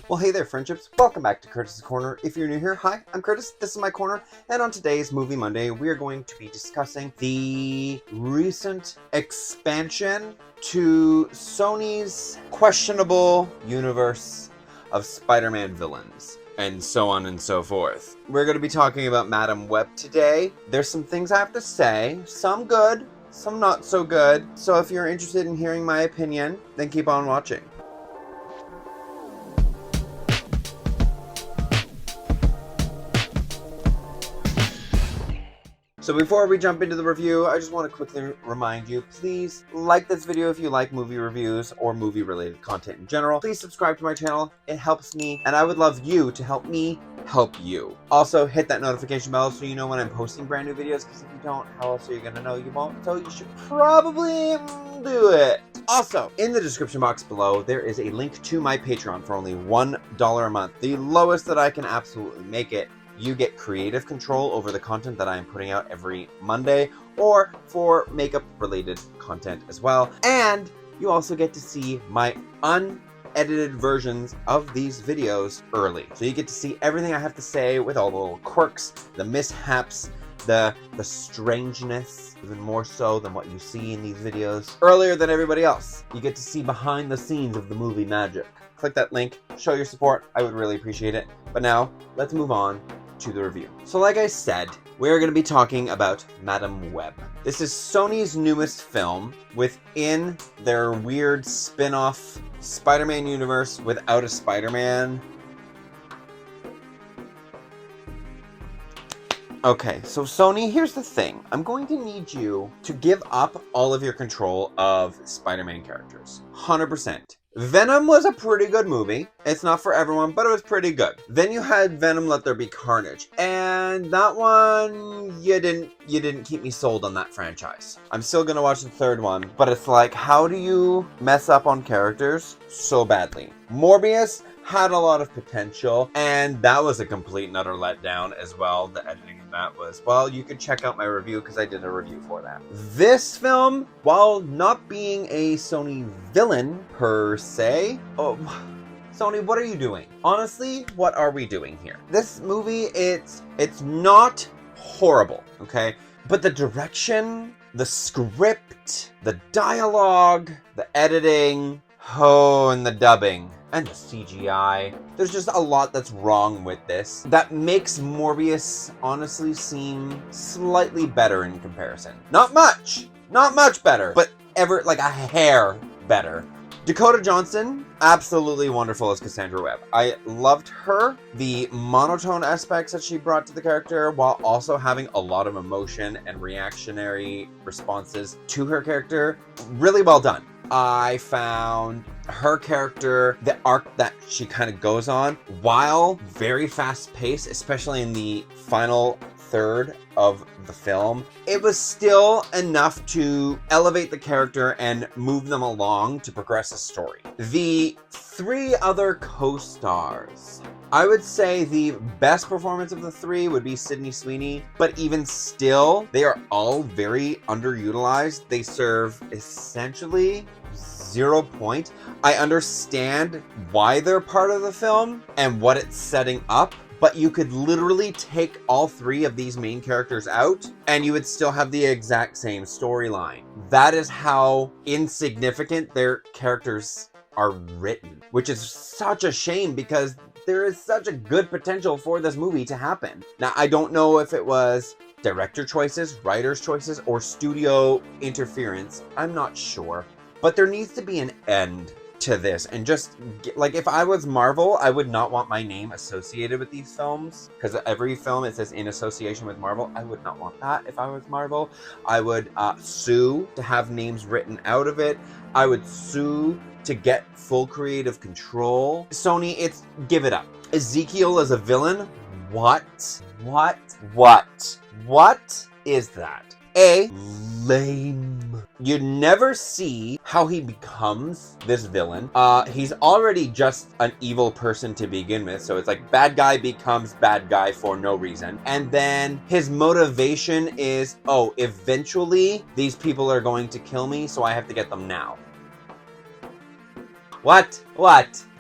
Well, hey there, friendships. Welcome back to Curtis's Corner. If you're new here, hi, I'm Curtis. This is my corner. And on today's Movie Monday, we are going to be discussing the recent expansion to Sony's questionable universe of Spider-Man villains, and so on and so forth. We're going to be talking about Madam Web today. There's some things I have to say, some good, some not so good. So if you're interested in hearing my opinion, then keep on watching. So before we jump into the review, I just want to quickly remind you, please like this video if you like movie reviews or movie-related content in general. Please subscribe to my channel. It helps me, and I would love you to help me help you. Also, hit that notification bell so you know when I'm posting brand new videos, because if you don't, how else are you going to know? You won't, so you should probably do it. Also, in the description box below, there is a link to my Patreon for only $1 a month, the lowest that I can absolutely make it. You get creative control over the content that I am putting out every Monday, or for makeup-related content as well. And you also get to see my unedited versions of these videos early. So you get to see everything I have to say with all the little quirks, the mishaps, the strangeness, even more so than what you see in these videos, earlier than everybody else. You get to see behind the scenes of the movie magic. Click that link, show your support, I would really appreciate it. But now, let's move on to the review. So like I said, we're going to be talking about Madam Web. This is Sony's newest film within their weird spin-off Spider-Man universe without a Spider-Man. Okay, so Sony, here's the thing. I'm going to need you to give up all of your control of Spider-Man characters. 100%. Venom was a pretty good movie. It's not for everyone, but it was pretty good. Then you had Venom Let There Be Carnage. And that one, you didn't keep me sold on that franchise. I'm still gonna watch the third one, but it's like, how do you mess up on characters so badly? Morbius had a lot of potential, and that was a complete and utter letdown as well. The editing in that was, well, you could check out my review because I did a review for that. This film, while not being a Sony villain per se, Sony, what are you doing? Honestly, what are we doing here? This movie, it's not horrible, okay? But the direction, the script, the dialogue, the editing, and the dubbing, and the CGI. There's just a lot that's wrong with this that makes Morbius honestly seem slightly better in comparison. Not much better, but like a hair better. Dakota Johnson, absolutely wonderful as Cassandra Webb. I loved her, the monotone aspects that she brought to the character, while also having a lot of emotion and reactionary responses to her character. Really well done. I found her character, the arc that she kind of goes on, while very fast-paced, especially in the final third of the film, it was still enough to elevate the character and move them along to progress the story. The three other co-stars, I would say the best performance of the three would be Sweeney, but even still, they are all very underutilized. They serve essentially 0 point. I understand why they're part of the film and what it's setting up, but you could literally take all three of these main characters out and you would still have the exact same storyline. That is how insignificant their characters are written, which is such a shame because there is such a good potential for this movie to happen. Now, I don't know if it was director choices, writer's choices, or studio interference. I'm not sure. But there needs to be an end to this, and just like, if I was Marvel, I would not want my name associated with these films, because every film it says in association with Marvel. I would not want that if I was Marvel. I would sue to have names written out of it. I would sue to get full creative control. Sony, give it up. Ezekiel as a villain? What is that? Lame. You never see how he becomes this villain. He's already just an evil person to begin with, so it's like bad guy becomes bad guy for no reason. And then his motivation is, oh, eventually these people are going to kill me, so I have to get them now. What?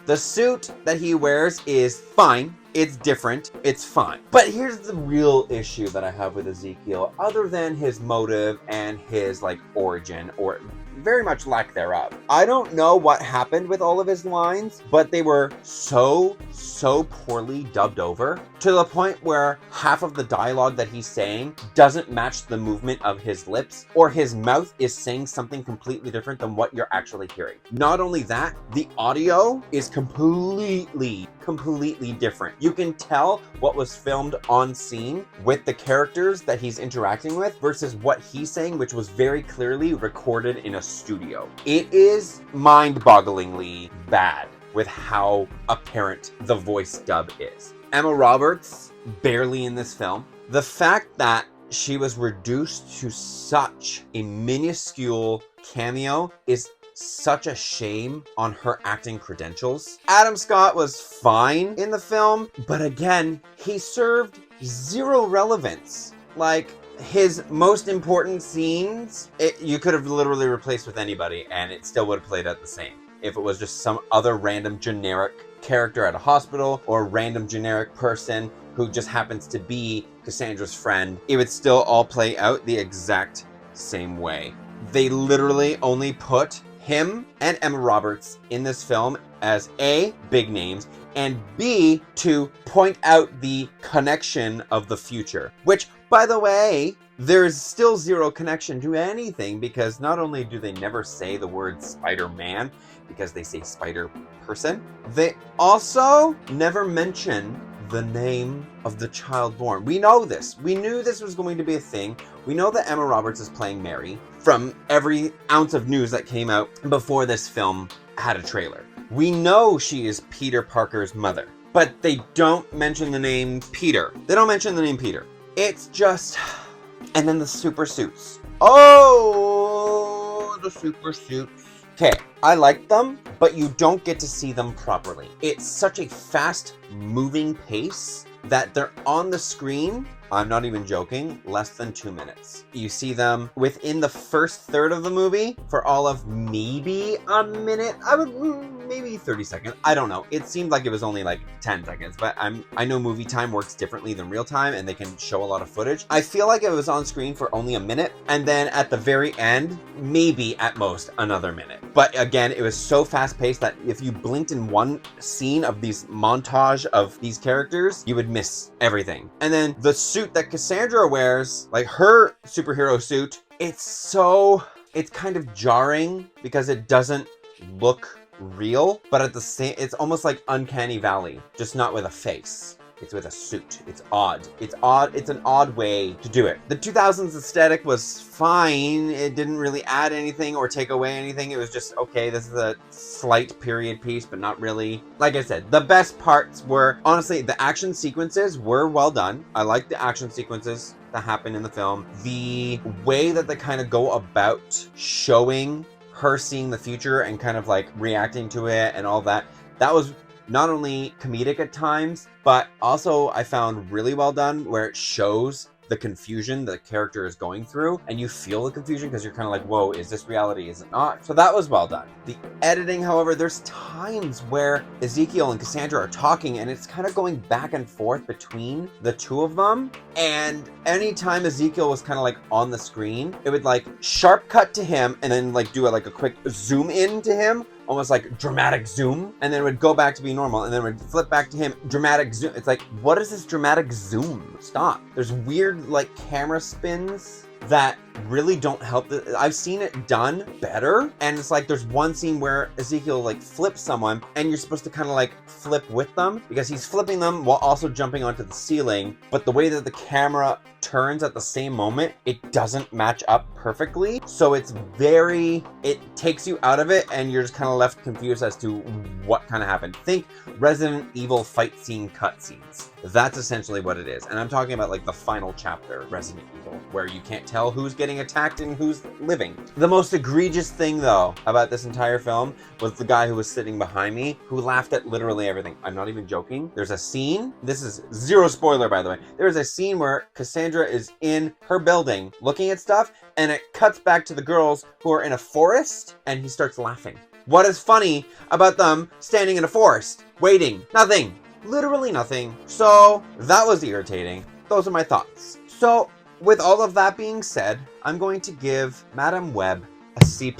The suit that he wears is fine. It's different. It's fine. But here's the real issue that I have with Ezekiel, other than his motive and his, like, origin, or very much lack thereof. I don't know what happened with all of his lines, but they were so poorly dubbed over, to the point where half of the dialogue that he's saying doesn't match the movement of his lips, or his mouth is saying something completely different than what you're actually hearing. Not only that, the audio is completely different. You can tell what was filmed on scene with the characters that he's interacting with versus what he's saying, which was very clearly recorded in a studio. It is mind-bogglingly bad with how apparent the voice dub is. Emma Roberts, barely in this film. The fact that she was reduced to such a minuscule cameo is such a shame on her acting credentials. Adam Scott was fine in the film, but again, he served zero relevance. Like, his most important scenes, you could have literally replaced with anybody and it still would have played out the same. If it was just some other random generic character at a hospital or a random generic person who just happens to be Cassandra's friend, it would still all play out the exact same way. They literally only put him and Emma Roberts in this film as A, big names, and B, to point out the connection of the future. Which, by the way, there's still zero connection to anything, because not only do they never say the word Spider-Man, because they say Spider-Person, they also never mention the name of the child born. We know this. We knew this was going to be a thing. We know that Emma Roberts is playing Mary from every ounce of news that came out before this film had a trailer. We know she is Peter Parker's mother, but they don't mention the name Peter. They don't mention the name Peter. It's just... And then the super suits. Oh, the super suits. Okay, I like them, but you don't get to see them properly. It's such a fast-moving pace that they're on the screen, I'm not even joking, less than 2 minutes. You see them within the first third of the movie for all of maybe a minute. Maybe 30 seconds. I don't know. It seemed like it was only like 10 seconds, but I know movie time works differently than real time and they can show a lot of footage. I feel like it was on screen for only a minute, and then at the very end, maybe at most another minute. But again, it was so fast paced that if you blinked in one scene of these montage of these characters, you would miss everything. And then the suit that Cassandra wears, like her superhero suit, it's kind of jarring because it doesn't look real, but at the same, it's almost like Uncanny Valley, just not with a face. It's with a suit. It's odd. It's odd. It's an odd way to do it. The 2000s aesthetic was fine. It didn't really add anything or take away anything. It was just, okay, this is a slight period piece, but not really. Like I said, the best parts were, honestly, the action sequences were well done. I like the action sequences that happen in the film. The way that they kind of go about showing her seeing the future and kind of like reacting to it and all that, that was not only comedic at times, but also I found really well done, where it shows the confusion the character is going through, and you feel the confusion because you're kind of like, whoa, is this reality? Is it not? So that was well done. The editing, however, there's times where Ezekiel and Cassandra are talking and it's kind of going back and forth between the two of them, and anytime Ezekiel was kind of like on the screen, it would like sharp cut to him and then like do a quick zoom in to him, almost like dramatic zoom, and then it would go back to be normal, and then it would flip back to him, dramatic zoom. It's like, what is this dramatic zoom? Stop. There's weird like camera spins that really don't help. I've seen it done better, and it's like there's one scene where Ezekiel like flips someone and you're supposed to kind of like flip with them because he's flipping them while also jumping onto the ceiling, but the way that the camera turns at the same moment, it doesn't match up perfectly, so it takes you out of it and you're just kind of left confused as to what kind of happened. Think Resident Evil fight scene cutscenes. That's essentially what it is, and I'm talking about like the final chapter, Resident Evil, where you can't tell who's getting attacked and who's living. The most egregious thing though about this entire film was the guy who was sitting behind me who laughed at literally everything. I'm not even joking. There's a scene, this is zero spoiler by the way, there's a scene where Cassandra is in her building looking at stuff, and it cuts back to the girls who are in a forest, and he starts laughing. What is funny about them standing in a forest, waiting? Nothing. Literally nothing. So that was irritating. Those are my thoughts. So with all of that being said, I'm going to give Madam Web a C+.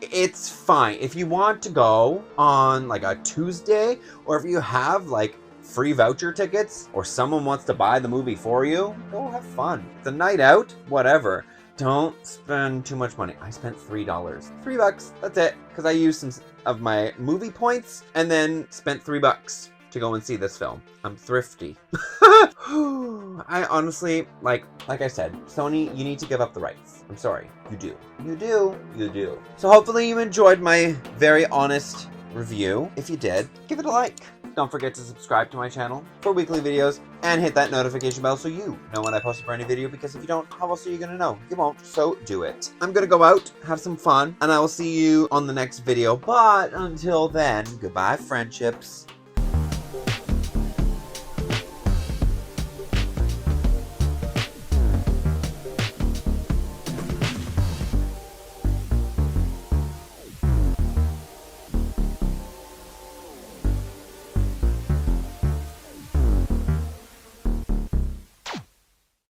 It's fine. If you want to go on like a Tuesday, or if you have like free voucher tickets, or someone wants to buy the movie for you, go have fun. It's a night out, whatever. Don't spend too much money. I spent $3. $3, that's it. Because I used some of my movie points and then spent $3 to go and see this film. I'm thrifty. I honestly, like I said, Sony, you need to give up the rights. I'm sorry. You do. You do. You do. So hopefully you enjoyed my very honest review. If you did, give it a like. Don't forget to subscribe to my channel for weekly videos and hit that notification bell so you know when I post a brand new video, because if you don't, how else are you going to know? You won't, so do it. I'm going to go out, have some fun, and I will see you on the next video. But until then, goodbye, friendships.